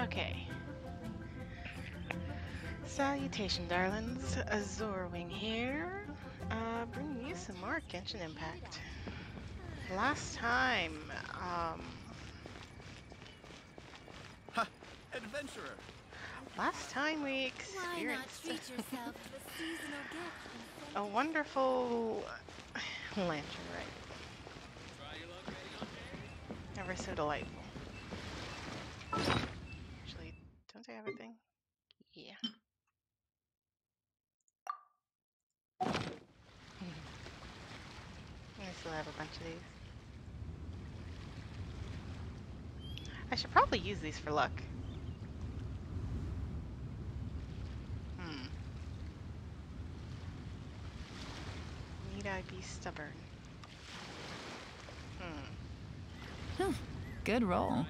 Okay. Salutation, darlings. Azorwing here. Bringing you some more Genshin Impact. Last time, Ha! Adventurer! last time we Why not experienced treat yourself to a seasonal gift? a wonderful lantern, right? Ever so delightful. Actually, don't I have a thing? Yeah. I still have a bunch of these. I should probably use these for luck. Need I be stubborn? Good roll.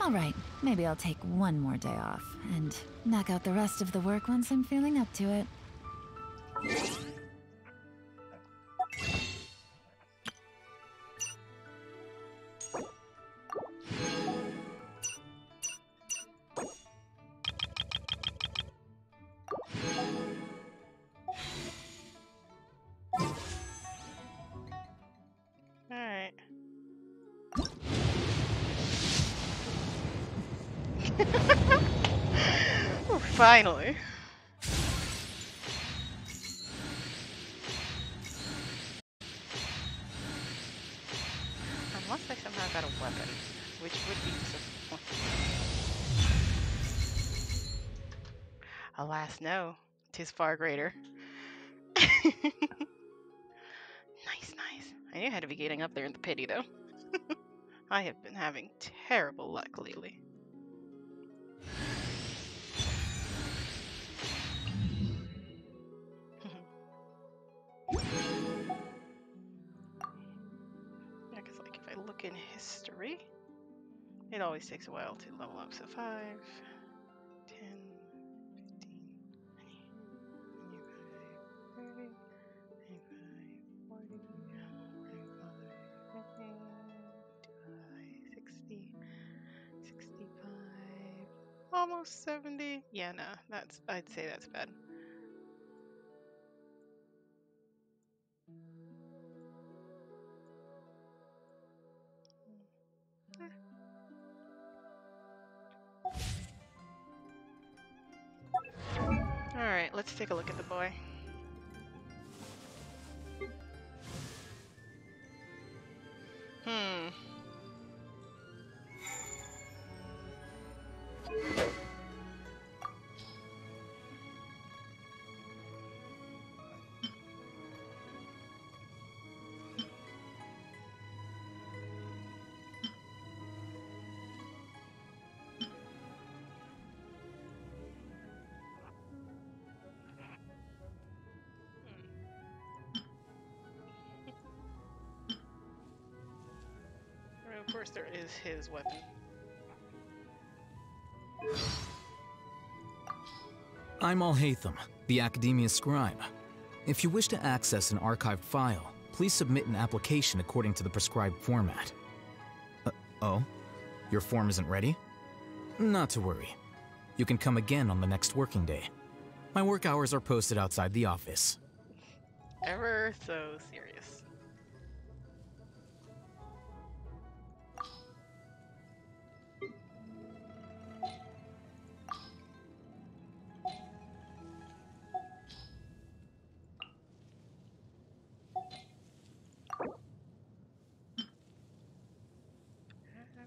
Alright, maybe I'll take one more day off, and knock out the rest of the work once I'm feeling up to it. Alright. Oh, finally. Unless I somehow got a weapon, which would be disappointing. Alas, no. 'Tis far greater. Nice, nice. I knew I had to be getting up there in the pity, though. I have been having terrible luck lately. Yeah, because, like, if I look in history, it always takes a while to level up. So 5, 10, 15, 20, 25, 30, 25, 40, 45, 50, 60, 65, almost 70. Yeah, no, I'd say that's bad. Alright, let's take a look at the boy. Of course, there is his weapon. I'm Alhaitham, the Academia Scribe. If you wish to access an archived file, please submit an application according to the prescribed format. Oh? Your form isn't ready? Not to worry. You can come again on the next working day. My work hours are posted outside the office. Ever so serious.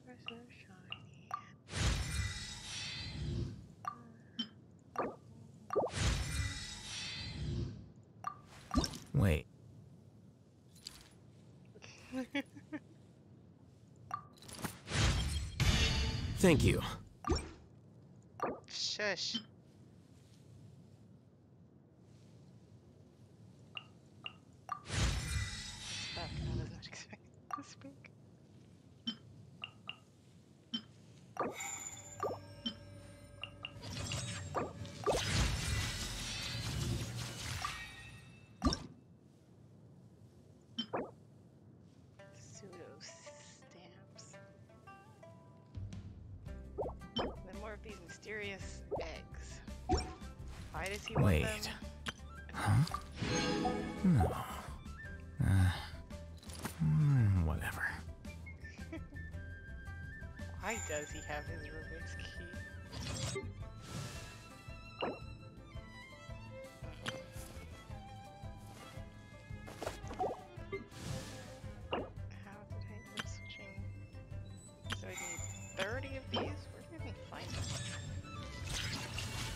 Ever so shiny. Wait. Thank you. Shush. Fuck, I was not expecting to speak. Pseudo stamps. The more Mysterious eggs. Why does he want Wait. them? Huh? No. Whatever. Why does he have his Rubik's Key? How did I end up switching? So I need 30 of these? Where do I even find them?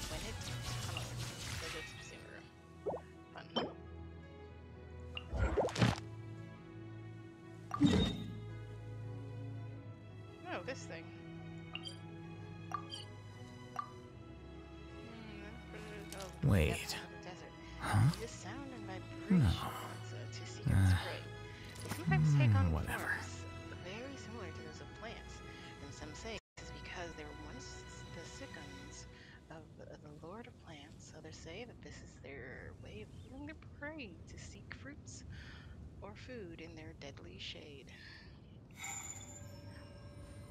When it's they're just zero. Fun. Oh, this thing. Wait. Huh? The sound and vibrations to see and spray. They sometimes take on whatever. forms very similar to those of plants, and some say this is because they were once the sickons of the Lord of Plants. Others say that this is their way of healing their prey to seek fruits or food in their deadly shade.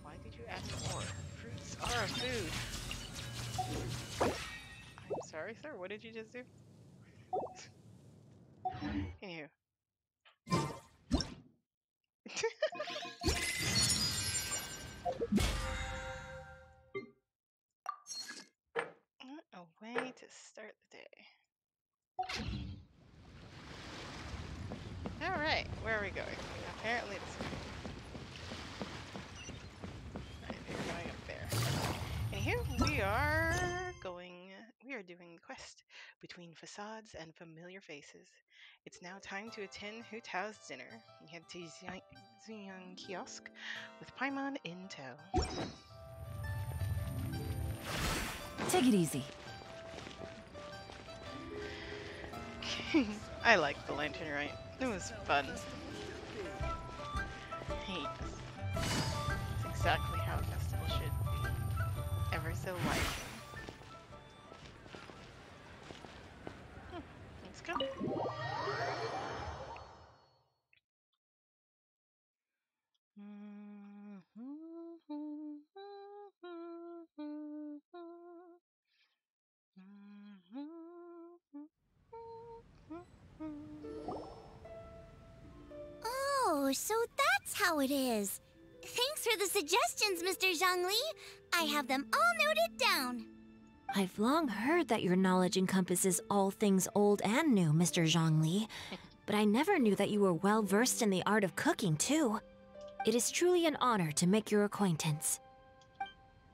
Why did you add more? Fruits are a food. I'm sorry, sir. What did you just do? Anywho. What a way to start the day. Alright, where are we going? Apparently it's... We're going up there. And here we are doing the quest between facades and familiar faces. It's now time to attend Hu Tao's dinner. We head to Xiang Kiosk with Paimon in tow. Take it easy. I liked the lantern, right? It was fun. Hey, it's exactly how a festival should be. Ever so lively. Let's go. Oh, so that's how it is. Thanks for the suggestions, Mr. Zhongli. I have them all noted down. I've long heard that your knowledge encompasses all things old and new, Mr. Zhongli, but I never knew that you were well versed in the art of cooking, too. It is truly an honor to make your acquaintance.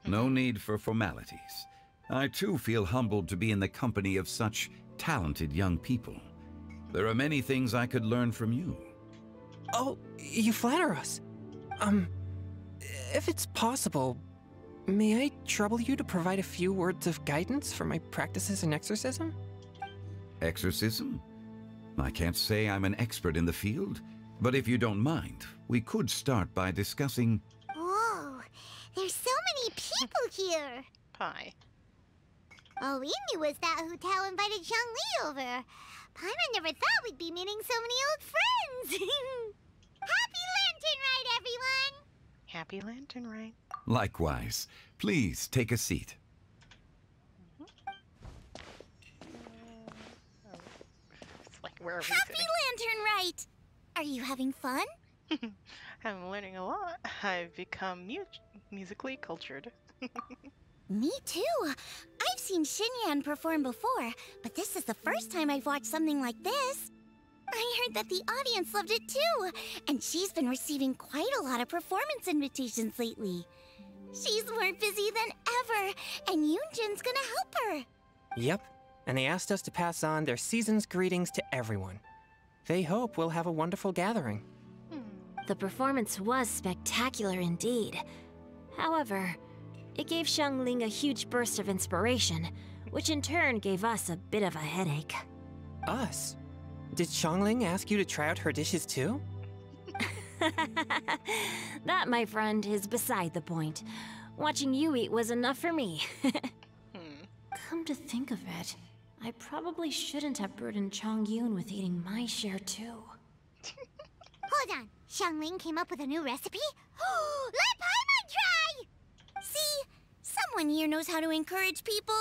No need for formalities. I too feel humbled to be in the company of such talented young people. There are many things I could learn from you. Oh, you flatter us. If it's possible, may I trouble you to provide a few words of guidance for my practices in exorcism? Exorcism? I can't say I'm an expert in the field, but if you don't mind, we could start by discussing... Whoa, there's so many people here. Pie. All we knew was that Hu Tao invited Zhongli over. Paimon never thought we'd be meeting so many old friends. Happy Lantern Rite, everyone! Happy Lantern Rite. Likewise. Please take a seat. It's like, where are we Happy sitting? Lantern Rite! Are you having fun? I'm learning a lot. I've become musically cultured. Me too. I've seen Xinyan perform before, but this is the first time I've watched something like this. I heard that the audience loved it too, and she's been receiving quite a lot of performance invitations lately. She's more busy than ever, and Yoonjin's gonna help her. Yep, and they asked us to pass on their season's greetings to everyone. They hope we'll have a wonderful gathering. The performance was spectacular indeed. However, it gave Xiangling a huge burst of inspiration, which in turn gave us a bit of a headache. Us? Did Xiangling ask you to try out her dishes too? That, my friend, is beside the point. Watching you eat was enough for me. Come to think of it, I probably shouldn't have burdened Chongyun with eating my share too. Hold on, Xiangling came up with a new recipe? Let Paimon try! See? Everyone here knows how to encourage people.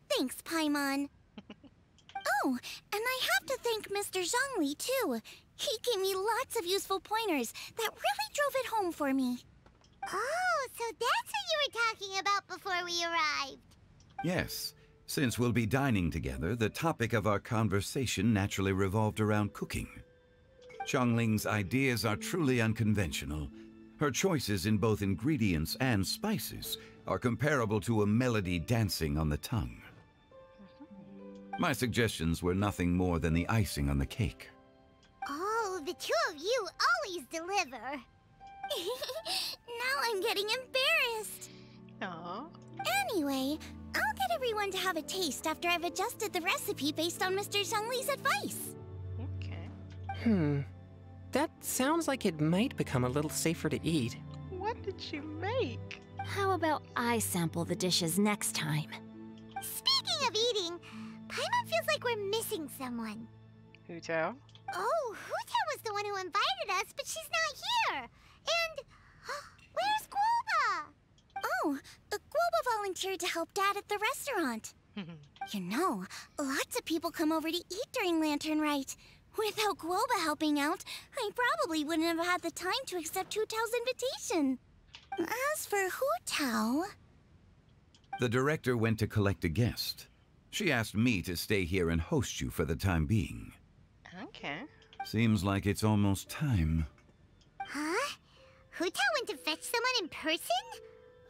Thanks, Paimon. Oh, and I have to thank Mr. Zhongli, too. He gave me lots of useful pointers that really drove it home for me. Oh, so that's what you were talking about before we arrived. Yes. Since we'll be dining together, the topic of our conversation naturally revolved around cooking. Xiangling's ideas are truly unconventional. Her choices in both ingredients and spices are comparable to a melody dancing on the tongue. My suggestions were nothing more than the icing on the cake. Oh, the two of you always deliver. Now I'm getting embarrassed. Aww. Anyway, I'll get everyone to have a taste after I've adjusted the recipe based on Mr. Zhongli's advice. Okay. That sounds like it might become a little safer to eat. What did she make? How about I sample the dishes next time? Speaking of eating, Paimon feels like we're missing someone. Hu Tao? Oh, Huta was the one who invited us, but she's not here. And where's Guoba? Oh, Guoba volunteered to help Dad at the restaurant. You know, lots of people come over to eat during Lantern Rite. Without Guoba helping out, I probably wouldn't have had the time to accept Hu Tao's invitation. As for Hu Tao... The director went to collect a guest. She asked me to stay here and host you for the time being. Okay. Seems like it's almost time. Huh? Huta went to fetch someone in person?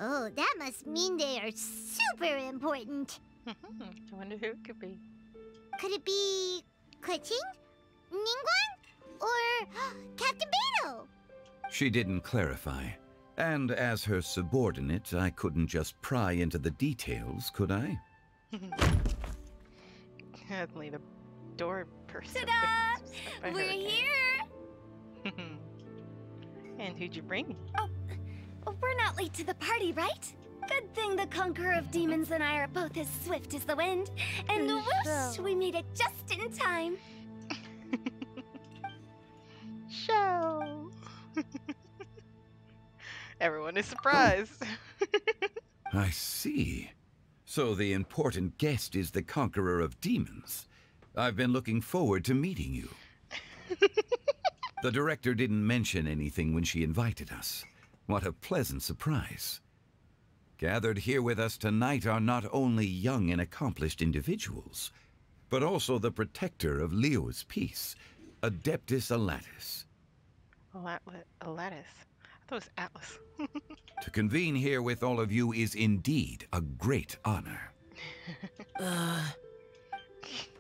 Oh, that must mean they are super important. I wonder who it could be. Could it be Keqing? Ningguang? Or Captain Beidou? She didn't clarify. And as her subordinate, I couldn't just pry into the details, could I? Hadley, the door person. Ta-da! We're here! And who'd you bring? Oh, we're not late to the party, right? Good thing the Conqueror of Demons and I are both as swift as the wind. And whoosh, we made it just in time. Show! Everyone is surprised. I see. So the important guest is the Conqueror of Demons. I've been looking forward to meeting you. The director didn't mention anything when she invited us. What a pleasant surprise. Gathered here with us tonight are not only young and accomplished individuals, but also the protector of Leo's peace, Adeptus Alatus. Alatus. I thought it was Atlas. To convene here with all of you is indeed a great honor.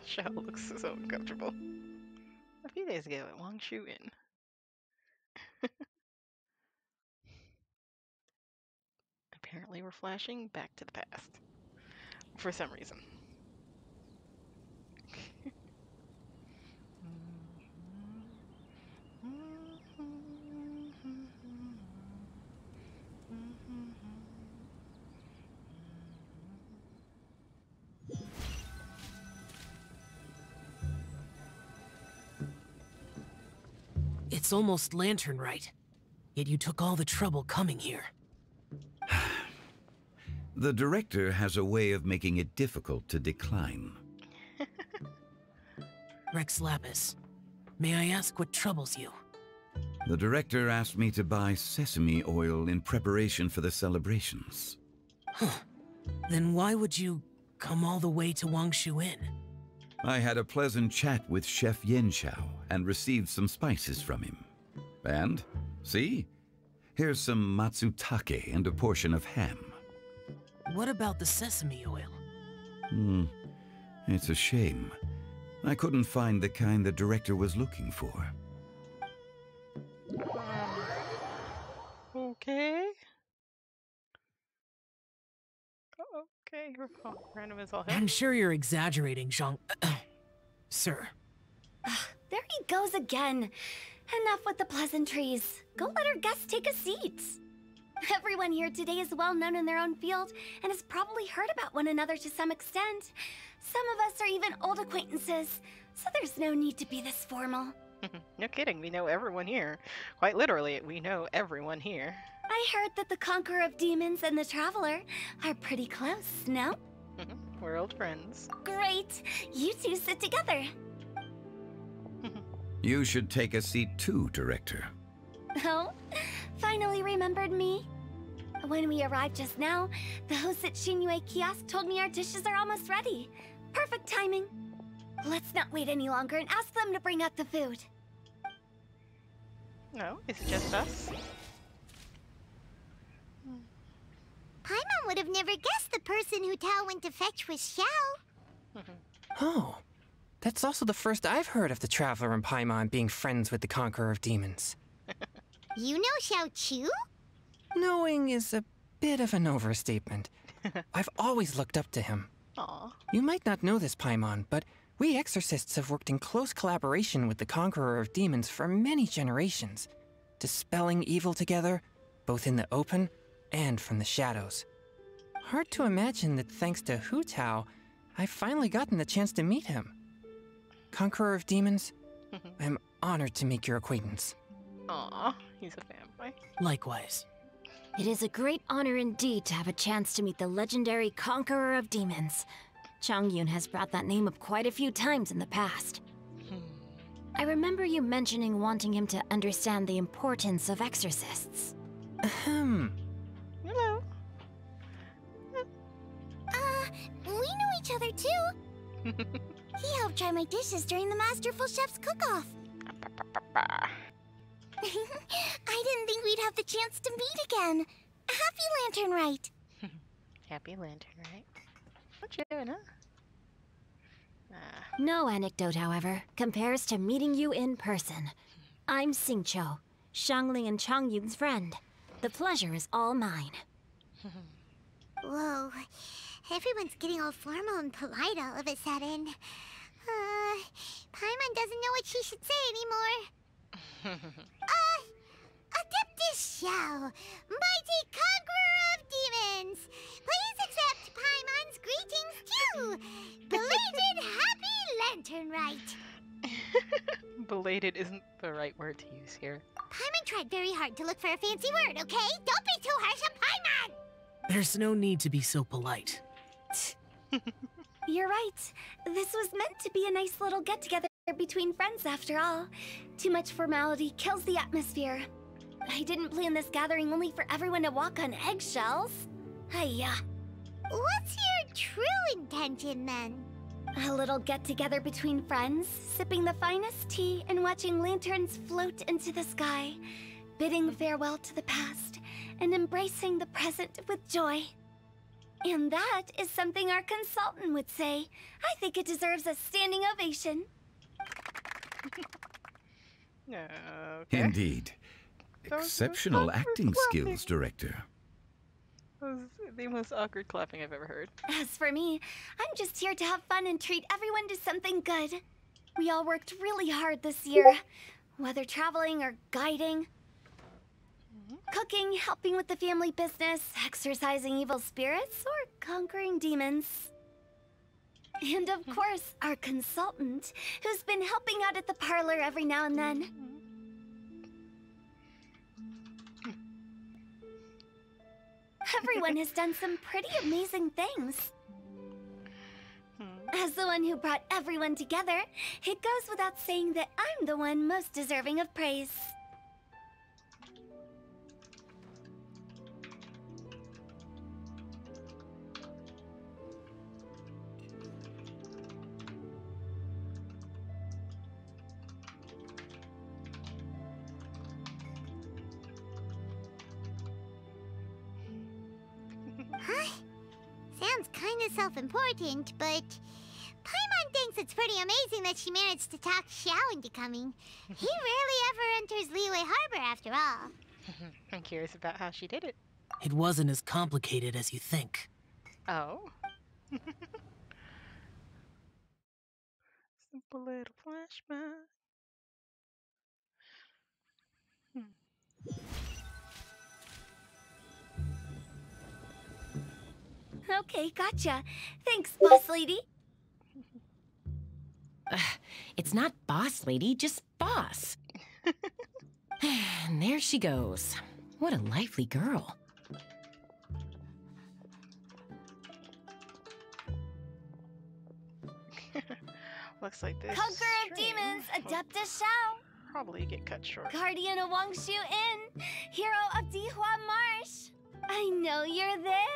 Shao looks so uncomfortable. A few days ago at Wangshu Inn. Apparently we're flashing back to the past. For some reason. It's almost Lantern Rite, yet you took all the trouble coming here. The director has a way of making it difficult to decline. Rex Lapis, may I ask what troubles you? The director asked me to buy sesame oil in preparation for the celebrations. Huh. Then why would you come all the way to Wangshu Inn? I had a pleasant chat with Chef Yanxiao and received some spices from him. And, see? Here's some matsutake and a portion of ham. What about the sesame oil? It's a shame. I couldn't find the kind the director was looking for. Okay. Okay, random is all him. I'm sure you're exaggerating, Zhang... Sir. There he goes again. Enough with the pleasantries. Go let our guests take a seat. Everyone here today is well known in their own field and has probably heard about one another to some extent. Some of us are even old acquaintances, so there's no need to be this formal. No kidding, we know everyone here. Quite literally, we know everyone here. I heard that the Conqueror of Demons and the Traveler are pretty close, no? We're old friends. Great! You two sit together. You should take a seat too, Director. Oh, finally remembered me? When we arrived just now, the host at Shinue Kiosk told me our dishes are almost ready. Perfect timing. Let's not wait any longer and ask them to bring out the food. No, is it just us? Paimon would have never guessed the person who Tao went to fetch was Xiao. Oh, that's also the first I've heard of the Traveler and Paimon being friends with the Conqueror of Demons. You know Xiao Chu? Knowing is a bit of an overstatement. I've always looked up to him. Aw. You might not know this, Paimon, but we exorcists have worked in close collaboration with the Conqueror of Demons for many generations, dispelling evil together, both in the open and from the shadows. Hard to imagine that thanks to Hu Tao, I've finally gotten the chance to meet him. Conqueror of Demons, I'm honored to make your acquaintance. Aw, he's a fanboy. Likewise. It is a great honor indeed to have a chance to meet the legendary Conqueror of Demons. Changyun has brought that name up quite a few times in the past. I remember you mentioning wanting him to understand the importance of exorcists. Ahem. Hello. We know each other too. He helped try my dishes during the Masterful Chef's cook-off. I didn't think we'd have the chance to meet again. Happy Lantern Rite. Happy Lantern, right? What you doing, huh? No anecdote, however, compares to meeting you in person. I'm Xingqiu, Shangli and Changyun's friend. The pleasure is all mine. Whoa. Everyone's getting all formal and polite all of a sudden. Paimon doesn't know what she should say anymore. Adeptus Xiao, mighty conqueror of demons, please accept Paimon's greetings too. Belated Happy Lantern Rite. Belated isn't the right word to use here. Paimon tried very hard to look for a fancy word, okay? Don't be too harsh on Paimon! There's no need to be so polite. You're right. This was meant to be a nice little get-together between friends after all. Too much formality kills the atmosphere. I didn't plan this gathering only for everyone to walk on eggshells. Hiya. What's your true intention then? A little get-together between friends, sipping the finest tea and watching lanterns float into the sky, bidding farewell to the past and embracing the present with joy. And that is something our consultant would say. I think it deserves a standing ovation. Okay. Indeed. Exceptional acting skills, Director. That was the most awkward clapping I've ever heard. As for me, I'm just here to have fun and treat everyone to something good. We all worked really hard this year, whether traveling or guiding, cooking, helping with the family business, exorcising evil spirits, or conquering demons. And of course, our consultant, who's been helping out at the parlor every now and then. Everyone has done some pretty amazing things. As the one who brought everyone together, it goes without saying that I'm the one most deserving of praise. Huh? Sounds kinda self-important, but Paimon thinks it's pretty amazing that she managed to talk Xiao into coming. He rarely ever enters Liyue Harbor after all. I'm curious about how she did it. It wasn't as complicated as you think. Oh. Simple little flashback. Okay, gotcha. Thanks, boss lady. It's not boss lady, just boss. And there she goes. What a lively girl. Looks like this Conqueror of stream Demons, will Adeptus Shao, probably get cut short. Guardian of Wangshu Inn, Hero of Dihua Marsh. I know you're there.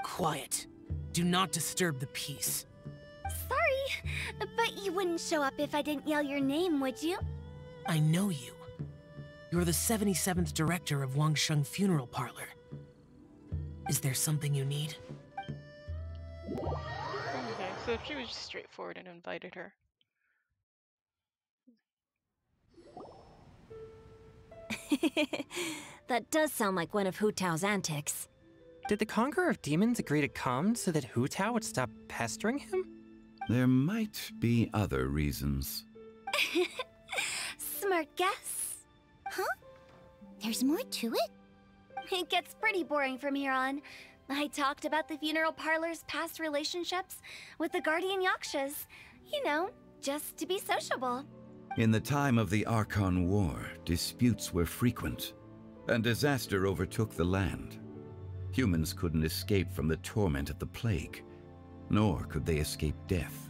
Quiet. Do not disturb the peace. Sorry, but you wouldn't show up if I didn't yell your name, would you? I know you. You're the 77th director of Wangsheng Funeral Parlor. Is there something you need? Okay, so if she was just straightforward and invited her. That does sound like one of Hu Tao's antics. Did the Conqueror of Demons agree to come so that Hu Tao would stop pestering him? There might be other reasons. Smart guess. Huh? There's more to it? It gets pretty boring from here on. I talked about the funeral parlor's past relationships with the Guardian Yakshas. You know, just to be sociable. In the time of the Archon War, disputes were frequent, and disaster overtook the land. Humans couldn't escape from the torment of the plague, nor could they escape death.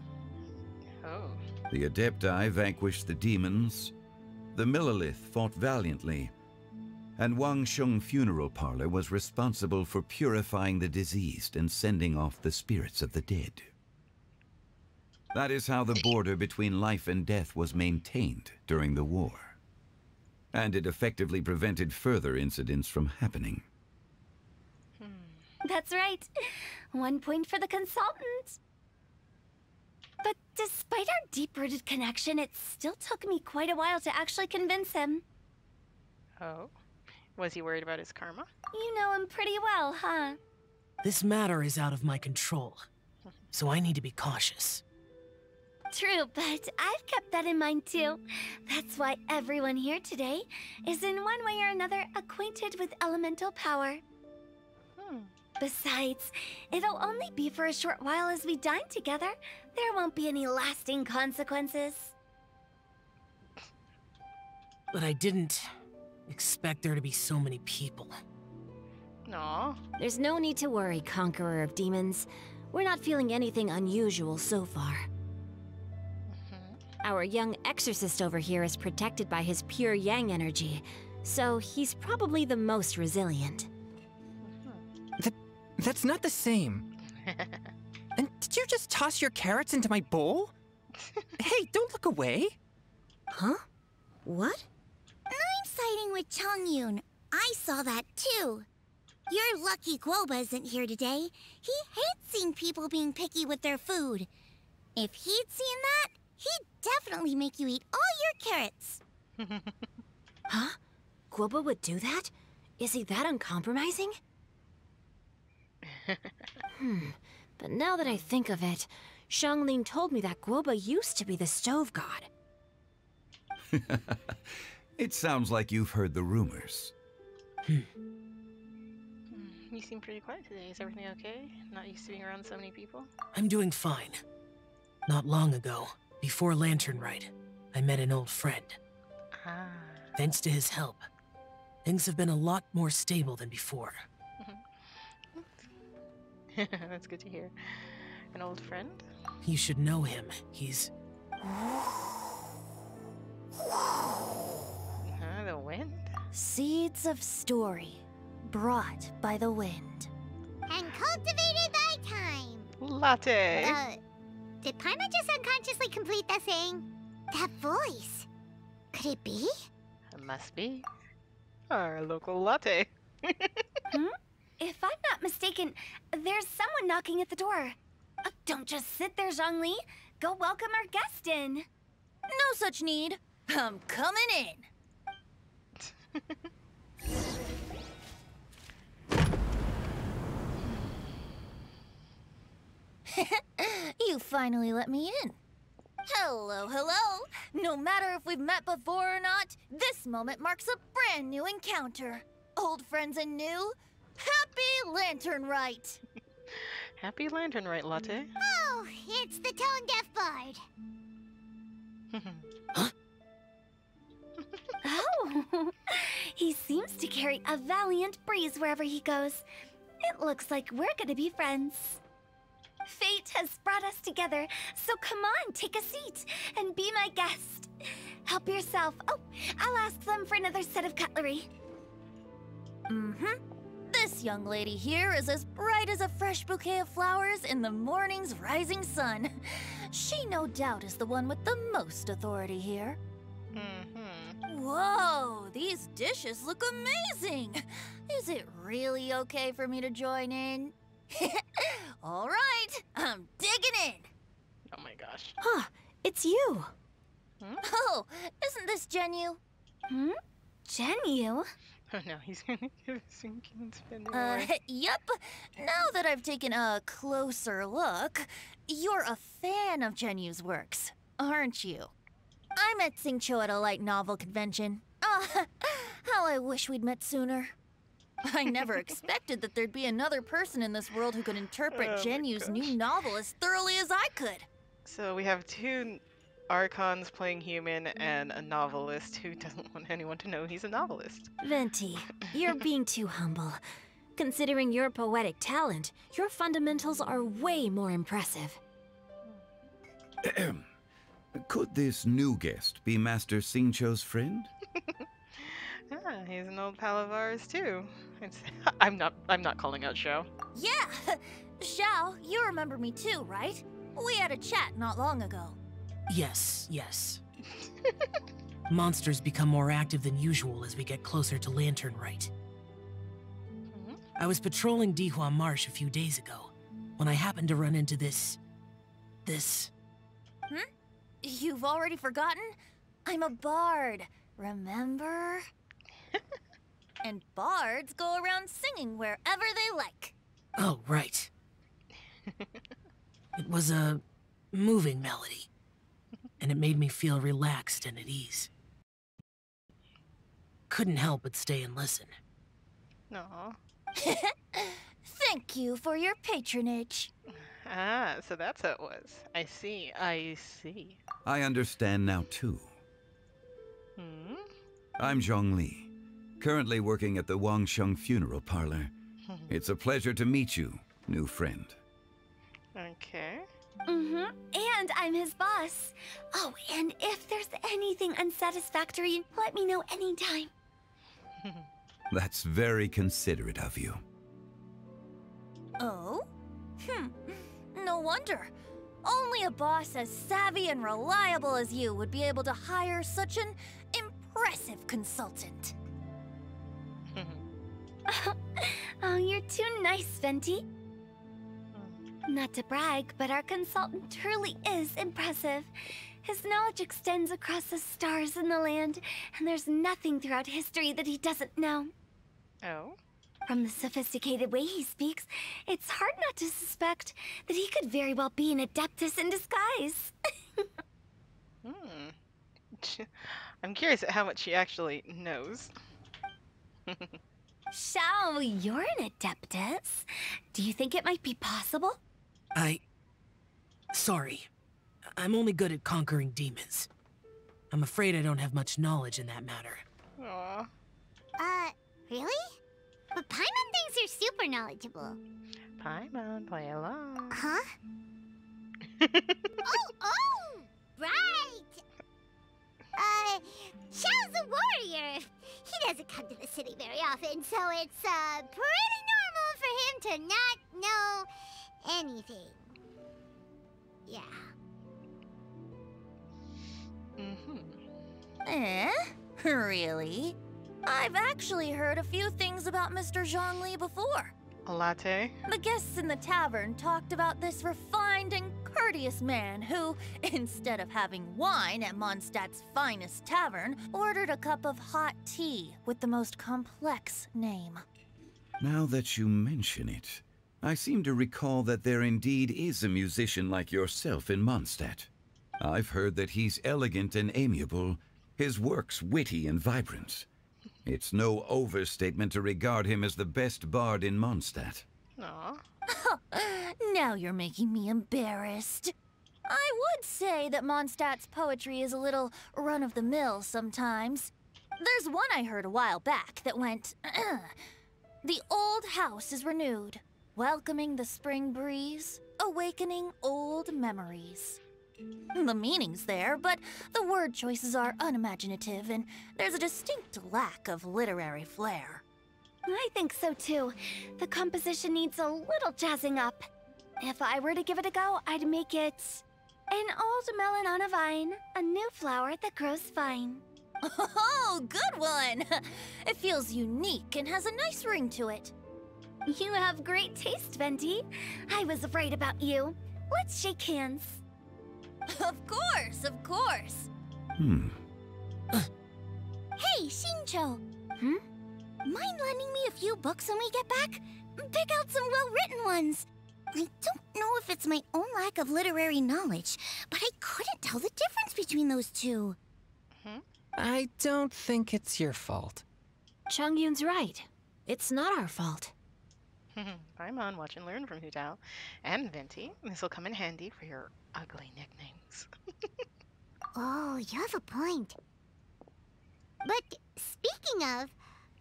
Oh. The Adepti vanquished the demons, the Millelith fought valiantly, and Wangsheng Funeral Parlor was responsible for purifying the diseased and sending off the spirits of the dead. That is how the border between life and death was maintained during the war. And it effectively prevented further incidents from happening. That's right. 1 point for the consultant. But despite our deep-rooted connection, it still took me quite a while to actually convince him. Oh. Was he worried about his karma? You know him pretty well, huh? This matter is out of my control, so I need to be cautious. True, but I've kept that in mind too. That's why everyone here today is in one way or another acquainted with elemental power. Besides, it'll only be for a short while as we dine together. There won't be any lasting consequences. But I didn't expect there to be so many people. No. There's no need to worry, Conqueror of Demons. We're not feeling anything unusual so far. Our young exorcist over here is protected by his pure yang energy, so he's probably the most resilient. That's not the same. And did you just toss your carrots into my bowl? Hey, don't look away. Huh? What? I'm siding with Chongyun. I saw that too. You're lucky Guoba isn't here today. He hates seeing people being picky with their food. If he'd seen that, he'd definitely make you eat all your carrots. Huh? Guoba would do that? Is he that uncompromising? But now that I think of it, Xianglin told me that Guoba used to be the stove god. It sounds like you've heard the rumors. You seem pretty quiet today. Is everything okay? Not used to being around so many people? I'm doing fine. Not long ago, before Lantern Rite, I met an old friend. Ah. Thanks to his help, things have been a lot more stable than before. That's good to hear. An old friend? You should know him. He's... The wind? Seeds of story, brought by the wind. And cultivated by time. Latte! Did Paimon just unconsciously complete that saying? That voice. Could it be? It must be. Our local latte. If I'm not mistaken, there's someone knocking at the door. Don't just sit there, Zhongli. Go welcome our guest in. No such need. I'm coming in. You finally let me in. Hello, hello. No matter if we've met before or not, this moment marks a brand new encounter. Old friends and new. Happy Lantern Rite. Happy Lantern Rite, Latte. Oh, it's the tone deaf bard. Oh, he seems to carry a valiant breeze wherever he goes. It looks like we're gonna be friends. Fate has brought us together, so come on, take a seat and be my guest. Help yourself. Oh, I'll ask them for another set of cutlery. This young lady here is as bright as a fresh bouquet of flowers in the morning's rising sun. She no doubt is the one with the most authority here. Whoa, these dishes look amazing! Is it really okay for me to join in? All right, I'm digging in. Oh my gosh. Huh, it's you. Oh, isn't this Genu? Genu? Oh no, he's gonna give us some spending away. Yep. Now that I've taken a closer look, you're a fan of Genu's works, aren't you? I met Xingqiu at a light novel convention. How I wish we'd met sooner. I never expected that there'd be another person in this world who could interpret Genu's new novel as thoroughly as I could. So we have two Archons playing human and a novelist who doesn't want anyone to know he's a novelist. Venti, you're being too humble. Considering your poetic talent, your fundamentals are way more impressive. Could this new guest be Master Xingqiu's friend? He's an old pal of ours too. I'm not calling out Xiao. Yeah! Xiao, you remember me too, right? We had a chat not long ago. Yes. Monsters become more active than usual as we get closer to Lantern Rite. I was patrolling Dihua Marsh a few days ago when I happened to run into this... You've already forgotten? I'm a bard, remember? And bards go around singing wherever they like. Oh, right. It was a moving melody, and it made me feel relaxed and at ease. Couldn't help but stay and listen. Aw. Thank you for your patronage. So that's how it was. I see. I understand now, too. I'm Zhongli, currently working at the Wangsheng Funeral Parlor. It's a pleasure to meet you, new friend. Okay. And I'm his boss. Oh, and if there's anything unsatisfactory, let me know anytime. That's very considerate of you. Oh? No wonder. Only a boss as savvy and reliable as you would be able to hire such an impressive consultant. Oh, you're too nice, Venti. Not to brag, but our consultant truly is impressive. His knowledge extends across the stars and the land, and there's nothing throughout history that he doesn't know. Oh? From the sophisticated way he speaks, it's hard not to suspect that he could very well be an adeptus in disguise. I'm curious at how much he actually knows. Xiao, you're an adeptus. Do you think it might be possible? Sorry. I'm only good at conquering demons. I'm afraid I don't have much knowledge in that matter. Aw. Really? But Paimon thinks you're super knowledgeable. Paimon, play along. Huh? oh, right! Xiao's a warrior. He doesn't come to the city very often, so it's, pretty normal for him to not know anything. Yeah. Really? I've actually heard a few things about Mr. Zhongli before. A latte? The guests in the tavern talked about this refined and courteous man who, instead of having wine at Mondstadt's finest tavern, ordered a cup of hot tea with the most complex name. Now that you mention it, I seem to recall that there indeed is a musician like yourself in Mondstadt. I've heard that he's elegant and amiable, his works witty and vibrant. It's no overstatement to regard him as the best bard in Mondstadt. Aw. Now you're making me embarrassed. I would say that Mondstadt's poetry is a little run-of-the-mill sometimes. There's one I heard a while back that went, "The old house is renewed, welcoming the spring breeze, awakening old memories." The meaning's there, but the word choices are unimaginative, and there's a distinct lack of literary flair. I think so too. The composition needs a little jazzing up. If I were to give it a go, I'd make it an old melon on a vine, a new flower that grows fine. Oh, good one! It feels unique and has a nice ring to it. You have great taste, Venti. I was right about you. Let's shake hands. Of course, of course. Hey, Shincho. Mind lending me a few books when we get back? Pick out some well-written ones. I don't know if it's my own lack of literary knowledge, but I couldn't tell the difference between those two. I don't think it's your fault. Chongyun's right. It's not our fault. Paimon, watch and learn from Hu Tao and Venti. This will come in handy for your ugly nicknames. Oh, you have a point. But speaking of,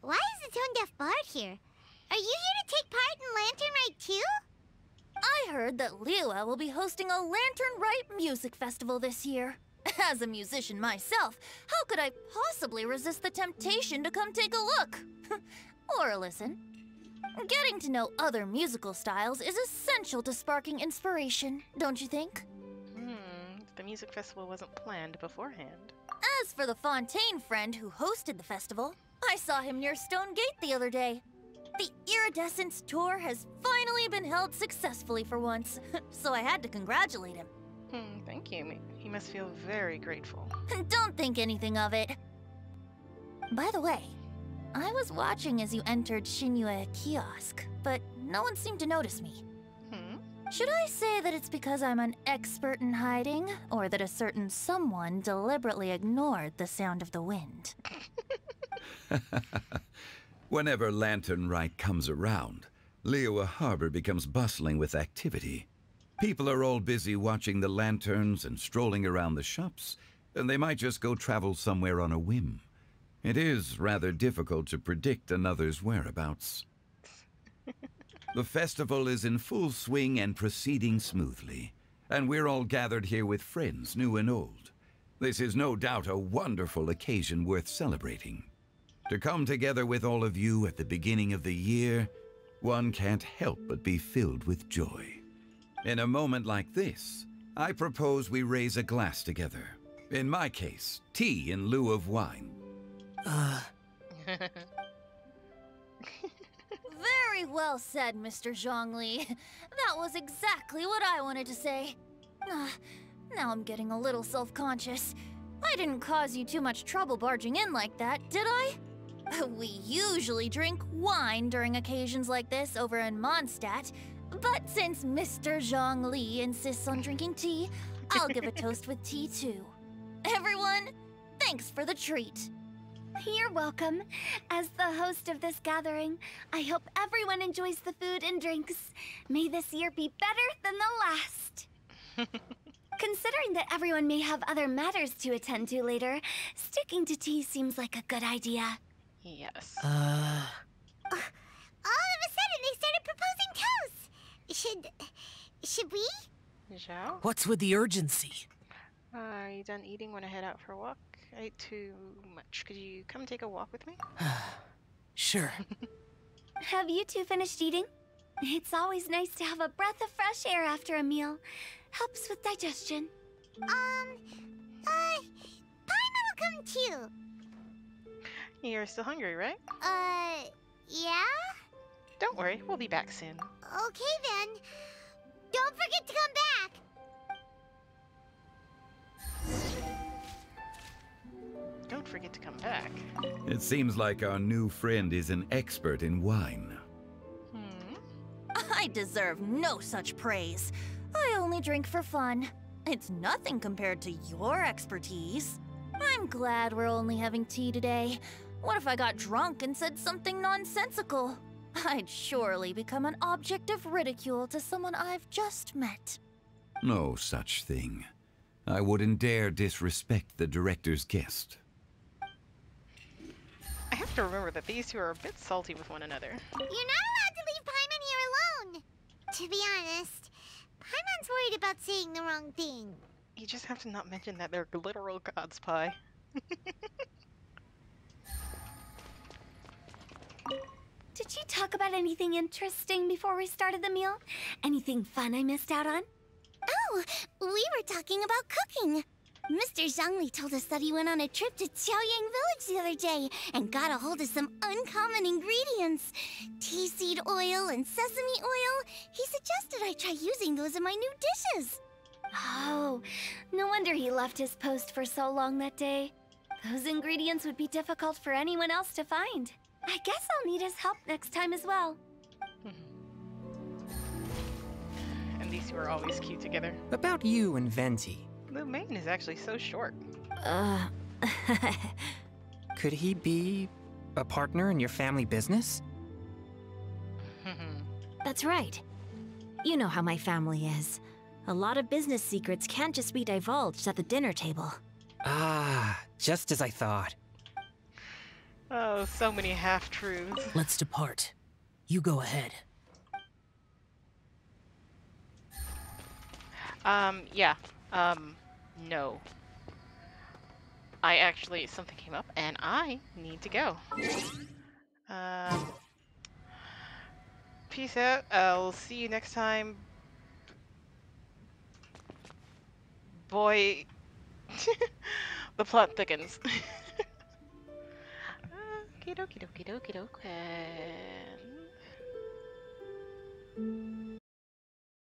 why is the tone-deaf bard here? Are you here to take part in Lantern Rite too? I heard that Liyue will be hosting a Lantern Rite music festival this year. As a musician myself, how could I possibly resist the temptation to come take a look? Or listen. Getting to know other musical styles is essential to sparking inspiration, don't you think? The music festival wasn't planned beforehand. As for the Fontaine friend who hosted the festival, I saw him near Stone Gate the other day. The Iridescence tour has finally been held successfully for once, so I had to congratulate him. Thank you. He must feel very grateful. Don't think anything of it. By the way, I was watching as you entered Shinyue Kiosk, but no one seemed to notice me. Should I say that it's because I'm an expert in hiding, or that a certain someone deliberately ignored the sound of the wind? Whenever Lantern Rite comes around, Liyue Harbor becomes bustling with activity. People are all busy watching the lanterns and strolling around the shops, and they might just go travel somewhere on a whim. It is rather difficult to predict another's whereabouts. The festival is in full swing and proceeding smoothly, and we're all gathered here with friends, new and old. This is no doubt a wonderful occasion worth celebrating. To come together with all of you at the beginning of the year, one can't help but be filled with joy. In a moment like this, I propose we raise a glass together. In my case, tea in lieu of wine. Very well said, Mr. Zhongli. That was exactly what I wanted to say. Now I'm getting a little self-conscious. I didn't cause you too much trouble barging in like that, did I? We usually drink wine during occasions like this over in Mondstadt, but since Mr. Zhongli insists on drinking tea, I'll give a toast with tea too. Everyone, thanks for the treat. You're welcome. As the host of this gathering, I hope everyone enjoys the food and drinks. May this year be better than the last. Considering that everyone may have other matters to attend to later, sticking to tea seems like a good idea. Yes. All of a sudden, they started proposing toasts. Should we? Zhao? What's with the urgency? Are you done eating when I head out for a walk? I ate too much. Could you come take a walk with me? Sure. Have you two finished eating? It's always nice to have a breath of fresh air after a meal. Helps with digestion. Paimon will come too. You're still hungry, right? Yeah? Don't worry, we'll be back soon. Okay then. Don't forget to come back. Don't forget to come back. It seems like our new friend is an expert in wine. I deserve no such praise. I only drink for fun. It's nothing compared to your expertise. I'm glad we're only having tea today. What if I got drunk and said something nonsensical? I'd surely become an object of ridicule to someone I've just met. No such thing. I wouldn't dare disrespect the director's guest. I have to remember that these two are a bit salty with one another. You're not allowed to leave Paimon here alone! To be honest, Paimon's worried about saying the wrong thing. You just have to not mention that they're literal gods, Pi. Did you talk about anything interesting before we started the meal? Anything fun I missed out on? Oh, we were talking about cooking. Mr. Zhongli told us that he went on a trip to Xiaoyang Village the other day and got a hold of some uncommon ingredients. Tea seed oil and sesame oil. He suggested I try using those in my new dishes. Oh, no wonder he left his post for so long that day. Those ingredients would be difficult for anyone else to find. I guess I'll need his help next time as well. And these two are always cute together. About you and Venti. The main is actually so short. Could he be a partner in your family business? That's right. You know how my family is. A lot of business secrets can't just be divulged at the dinner table. Ah, just as I thought. Oh, so many half-truths. Let's depart. You go ahead. Yeah. No. Something came up and I need to go. Peace out. I'll see you next time. Boy. The plot thickens. Okie dokie dokie dokie dokie.